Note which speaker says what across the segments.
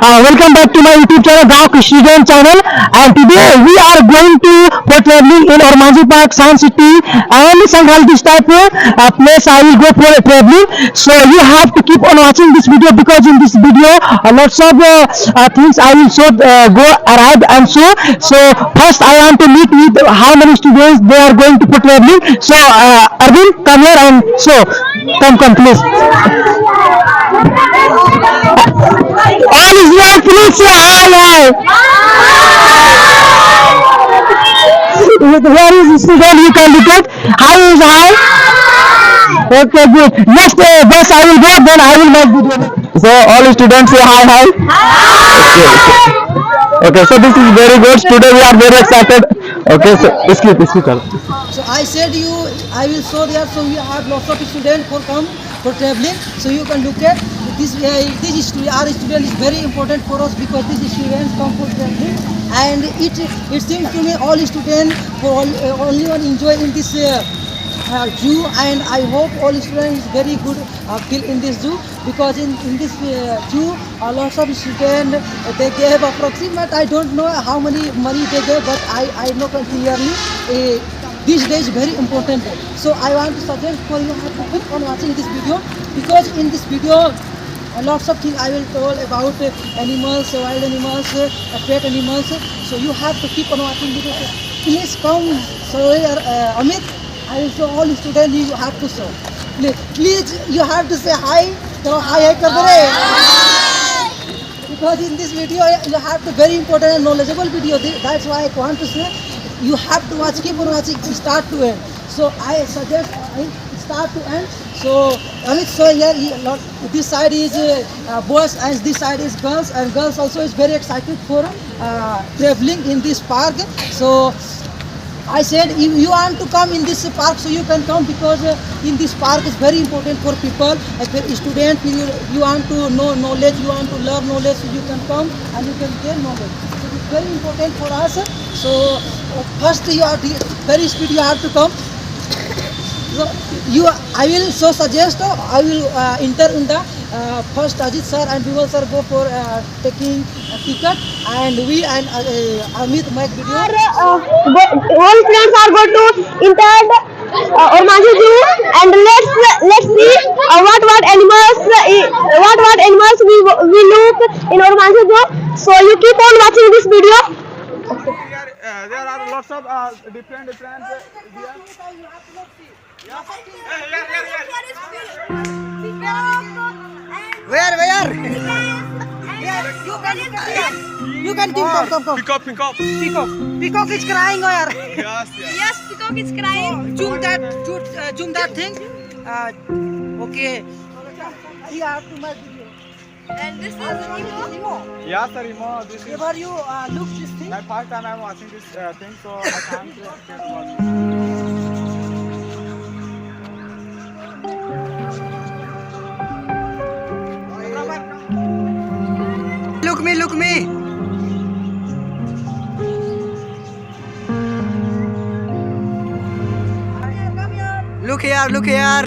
Speaker 1: Welcome back to my YouTube channel, Gaon channel. And today we are going to go traveling in Ormanjhi Park, Science City, and somehow this type of place I will go for a traveling. So you have to keep on watching this video because in this video lots of things I will show go arrive and show. So first I want to meet with how many students they are going to put traveling. So Arvind, come here and show. Come please. All is well, please say hi. Where is the student? You can look at. Hi is hi. Okay, good. Next bus I will go, then I will make video. So all students say hi, hi. Okay, so this is very good. Today we are very excited. Okay, so skip.
Speaker 2: So I said I will show there. So we have lots of students for come for traveling. So you can look at this. Our student is very important for us because these students come for traveling, and it seems to me all students for only one enjoy in this zoo, and I hope all students is very good feel in this zoo because in this zoo lots of students they gave approximate, I don't know how many money they gave, but I know clearly this day is very important. So I want to suggest for you have to keep on watching this video because in this video lots of things I will tell about animals, wild animals, pet animals. So you have to keep on watching this. Please come. So Amit, I will show all students. You have to show. Please, you have to say hi. So hi kar de. Because in this video you have to very important and knowledgeable video. That's why I want to say you have to watch. Keep on watching start to end. So I suggest start to end. So Amit, so here this side is boys and this side is girls, and girls also is very excited for traveling in this park. So I said if you want to come in this park, so you can come because in this park is very important for people. As a student, you want to know knowledge, you want to learn knowledge, so you can come and you can gain knowledge. So it's very important for us. So first you are very speed. You have to come. So I will so suggest I will enter in the first Ajit sir and Bimal sir go for taking a ticket, and we and Amit make video.
Speaker 3: All students are going to enter Ormanjhi Zoo, and let's see what animals we look in Ormanjhi Zoo. So you keep on watching this video.
Speaker 4: There are lots of different
Speaker 2: Where? You can come.
Speaker 4: Pick up.
Speaker 2: Peacock is crying where?
Speaker 4: Yes.
Speaker 3: Peacock is crying.
Speaker 2: Zoom that thing. Okay. You have to make video.
Speaker 3: And this is Nemo.
Speaker 4: Yes, sir, Imo. This is
Speaker 2: Ever you look this thing?
Speaker 4: my first time I'm watching this thing, so I can't watch.
Speaker 2: Look me. Look here.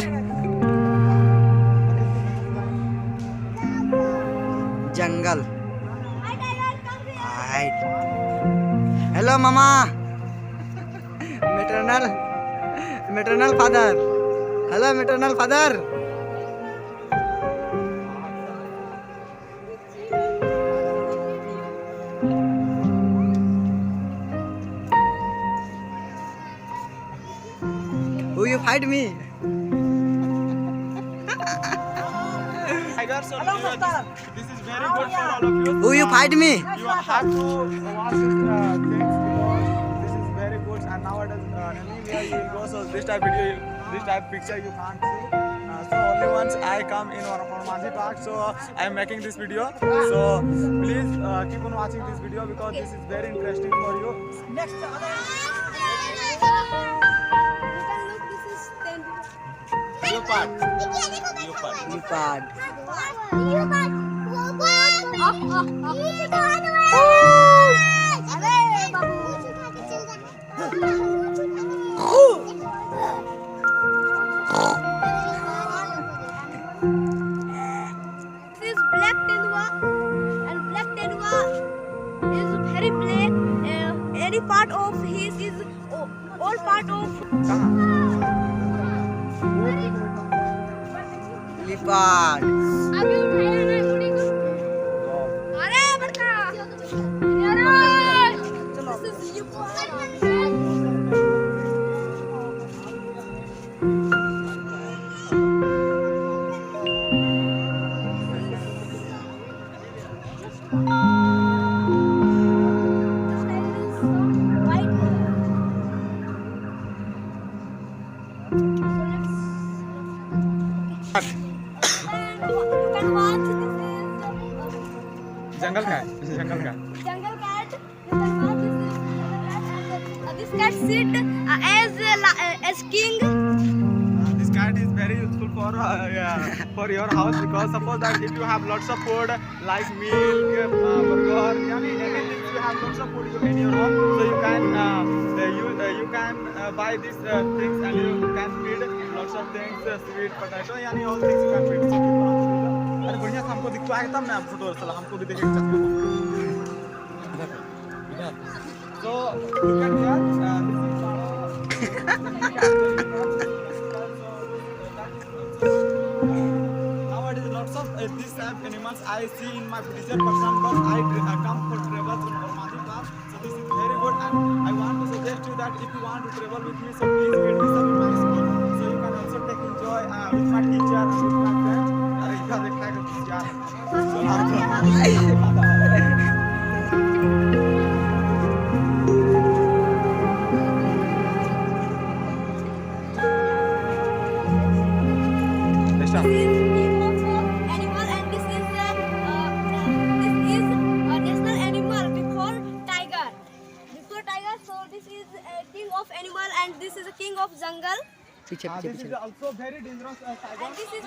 Speaker 2: Jungle. Right. Hello, Mama. Maternal father. Hello, maternal father. Who you fight me?
Speaker 4: This is very good for all of you.
Speaker 2: Who you fight me?
Speaker 4: You have to watch these things because this is very good, and nowadays anywhere you will go, so this type picture you can't see. So only once I come in Ormanjhi Park, so I am making this video. So please keep on watching this video because this is very interesting for you.
Speaker 2: Next. Leopard.
Speaker 3: This is black Tendua and black part of his is all part of
Speaker 5: leopard.
Speaker 3: अभी उठाया ना घोड़ी को अरे बड़का अरे this is
Speaker 4: जंगल का है जंगल का
Speaker 3: jungle cat. You can watch this cat sit as king.
Speaker 4: This cat is very useful for your house because suppose that if you have lots of food like milk, burger, anything you have lots of food in your home, so you can buy these things and you can feed lots of things, sweet potato, all things you can feed. अरे बढ़िया था हमको दिखवाया तब मैं photo चला हमको भी देखेंगे so look at here nowadays lots of these type animals I see in my vision for example I come for travel to Ormanjhi Park so this is very good and I want to suggest you that if you want to travel with me so please meet me some in my school so you can also take enjoy with my teacher and with my friends अरे इधर देखा है यार
Speaker 3: This is name of animal and this is a national animal before tiger. Before tiger, so this is a king of animal and this is a king of jungle.
Speaker 4: this is also very dangerous tiger
Speaker 3: And this is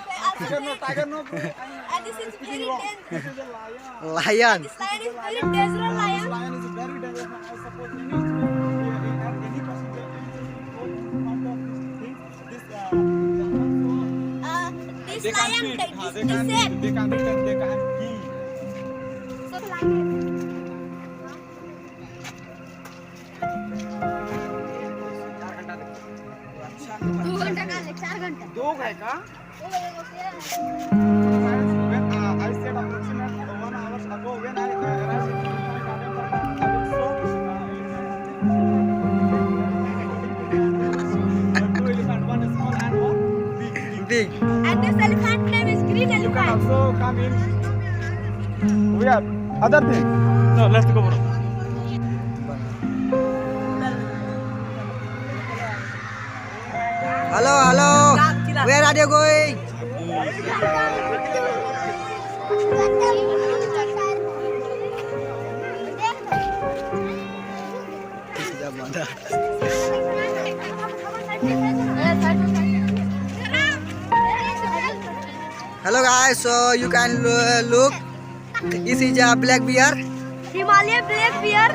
Speaker 4: tiger no
Speaker 3: and this is very dangerous.
Speaker 4: this is a lion
Speaker 5: Lion.
Speaker 3: This lion is very dangerous
Speaker 4: this
Speaker 3: lion.
Speaker 4: lion is very dangerous and I suppose any passenger this
Speaker 3: This lion
Speaker 4: feed,
Speaker 3: this
Speaker 4: they can
Speaker 3: said.
Speaker 4: they can eat and they can kill
Speaker 3: So lion. 2 घंटा का ले 4 घंटा
Speaker 4: दो है का
Speaker 3: ओ
Speaker 4: when I said approximately 1 hours ago when I arrived in my garden two elephant one small and one big
Speaker 5: Big.
Speaker 3: And this elephant name is green
Speaker 4: you can
Speaker 3: elephant.
Speaker 4: also come in we have other thing no let's go bro
Speaker 5: Hello, hello. Where are you going? Hello guys, so you can look. This is a black bear.
Speaker 3: Himalayan black bear.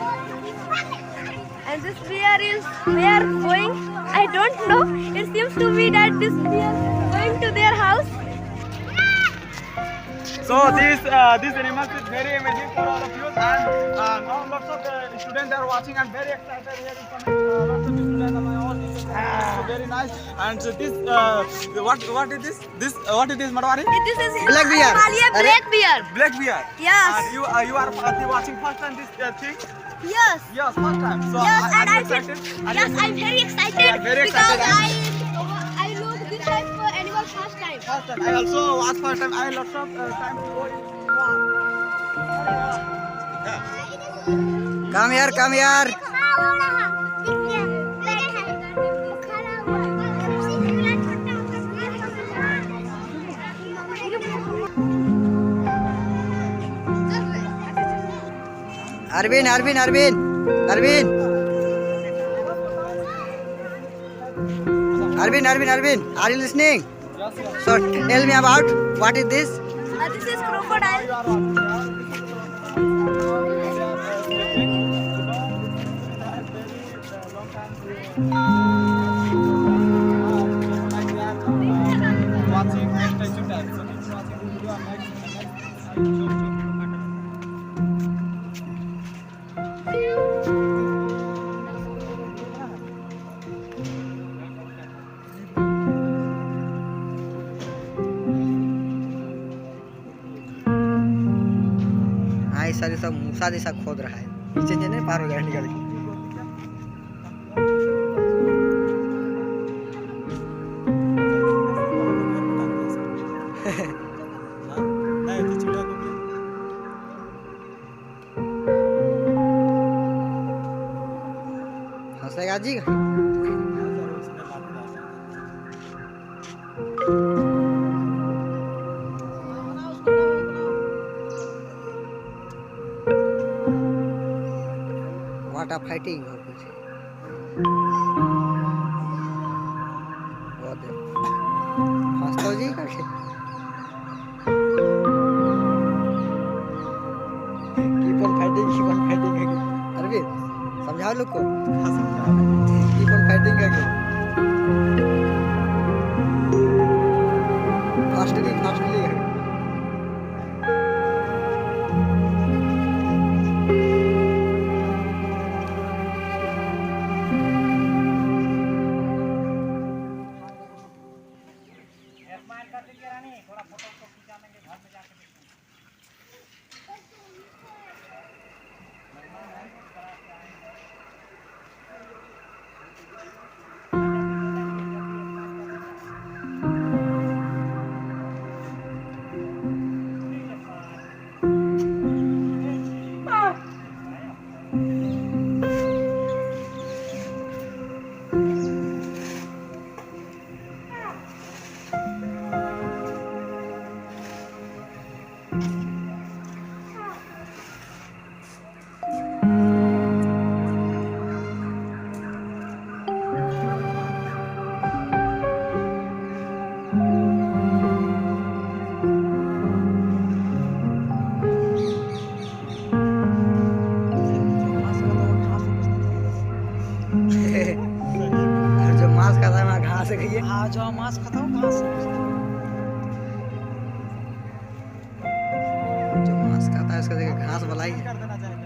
Speaker 3: And this bear is where going? I don't know. It seems to me that this bear going to their house.
Speaker 4: so this animal is very amazing for all of you and now lots of students are watching and very excited here in front lots of students are my own so very nice and so this what is this what it is Madwari
Speaker 3: This is
Speaker 5: Black bear.
Speaker 3: Himalayan black bear.
Speaker 4: black bear
Speaker 3: Yes.
Speaker 4: and you are watching first time this thing
Speaker 3: Yes.
Speaker 4: yes first time so
Speaker 3: Yes,
Speaker 4: I'm
Speaker 3: and
Speaker 4: excited
Speaker 3: yes, I'm very excited
Speaker 4: Yeah, very
Speaker 3: because
Speaker 4: excited.
Speaker 3: I look this type of animal first time.
Speaker 4: first time I also was first time I lots of time to go in
Speaker 5: Come here, come here. Arvin, Arvin, Arvin, Arvin. Arvin, Arvin, Arvin. Are you listening? So tell me about what is this?
Speaker 3: This is crocodile.
Speaker 4: Watching next time. So keep watching the video and next I will show you.
Speaker 5: हाँ इस सारी सब मूसा जैसा खोद रहा है, नीचे से नहीं पार हो गया निकल के।
Speaker 4: नहीं तो चिड़िया को भी
Speaker 5: हंसेगा जी। वाटर फाइटिंग हो कुछ बहुत हंसतो जी करके कीप ऑन फाइटिंग है। अरे समझाओ लोग को कीप ऑन फाइटिंग करके फास्टली है। और जो मांस खाता है वहाँ घास खाइए।
Speaker 2: हाँ जो मांस खाता हूँ घास।
Speaker 5: जो मांस खाता है उसका जगह घास वाला ही है।
Speaker 4: कर देना चाहिए।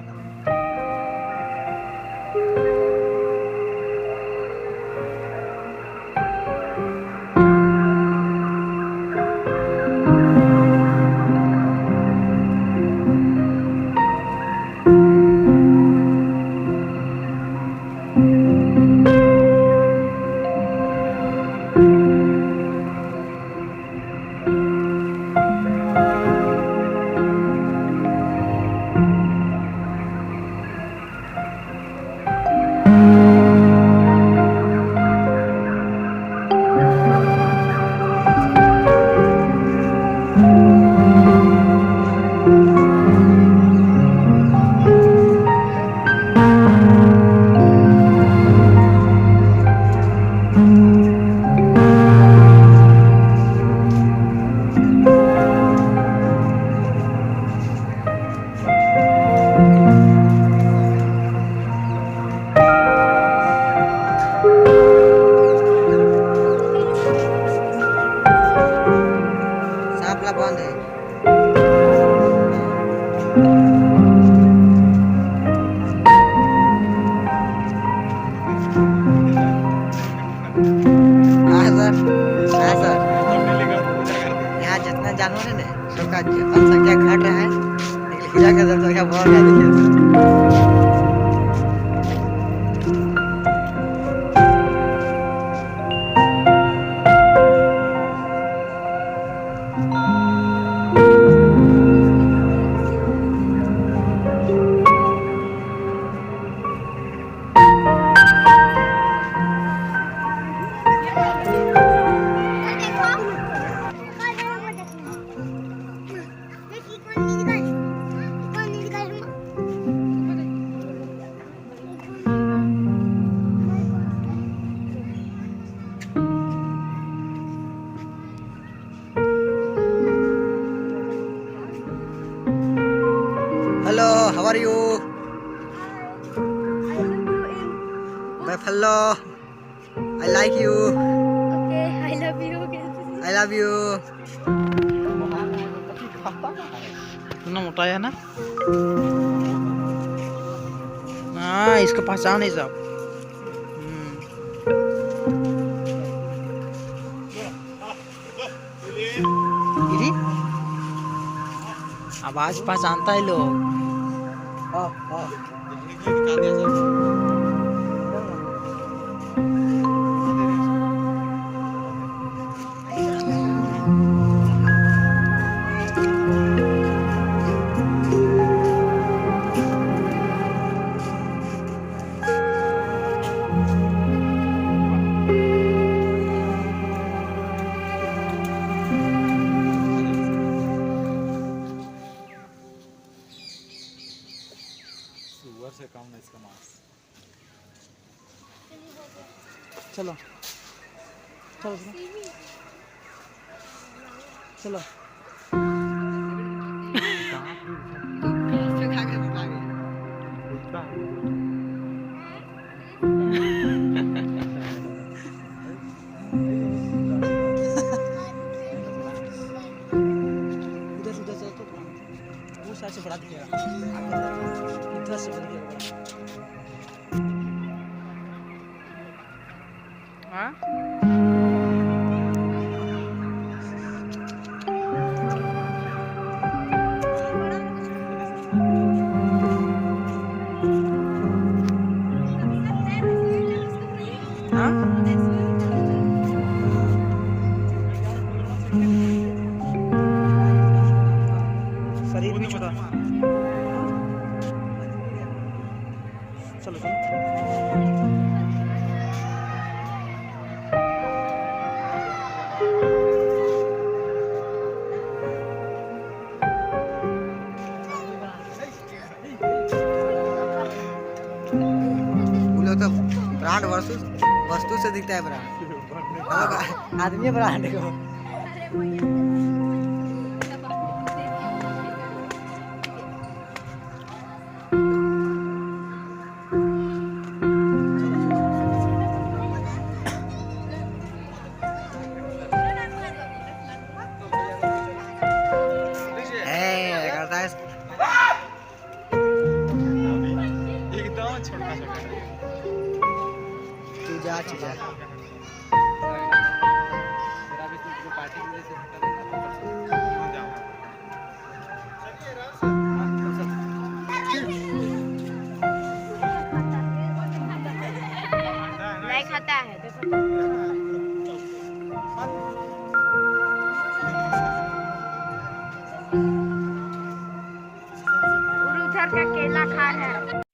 Speaker 5: सांपला बंद है। हाँ सर यहाँ जितना जानवर है ना सबका जनसंख्या घट रहा है, लेकिन हीरा का जनसंख्या बढ़ रहा है। देखिए hello, how are you? Buffalo, I like you.
Speaker 3: Okay, I love you.
Speaker 5: I love you.
Speaker 2: इतना मोटा है ना? हाँ इसको पहचान है सब।
Speaker 5: आवाज पहचानता है लोग।
Speaker 4: सुअर से कम है इसका मांस।
Speaker 2: चलो चलो चलो उधर से चलो तो वो साइड से बड़ा दिखेगा, इधर से बड़ा दिखेगा। शरीर भी छोटा। चलो चलो
Speaker 5: वो लोग तो ब्रांड वस्तु से दिखता है ब्रांड। हम लोग आदमी ब्रांड को। करता है
Speaker 4: एकदम छोटा छोटा।
Speaker 5: तू जा तू जा।
Speaker 3: नहीं खाता है देखो। उधर का केला खा रहा है।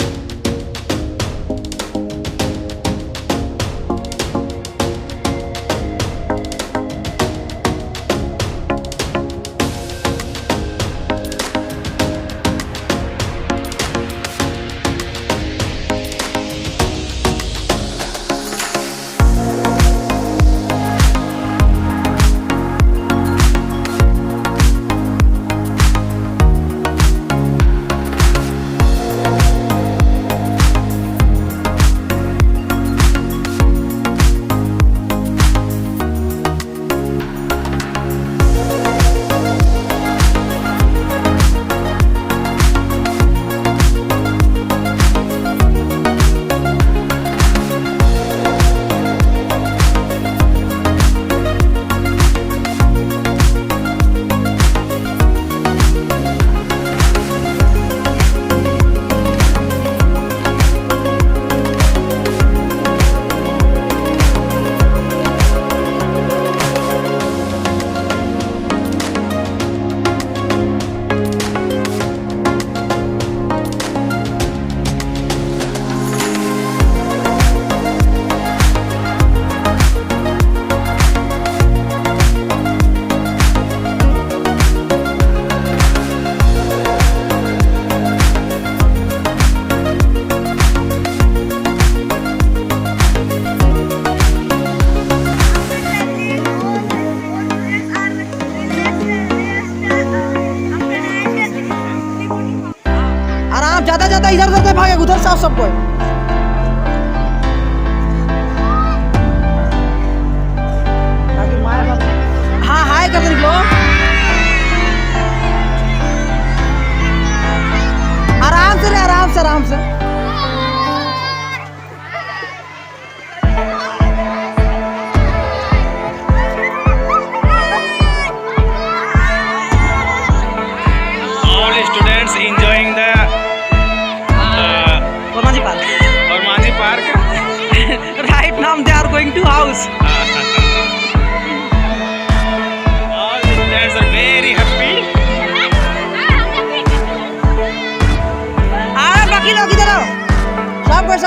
Speaker 2: ज्यादा ज्यादा इधर उधर से भागे, उधर साफ सबको। हाँ हाय कर दो, आराम से आराम से आराम से।
Speaker 6: और
Speaker 5: to house.
Speaker 6: All the students are very happy.
Speaker 5: बाकी लोग इधर आओ, सब कर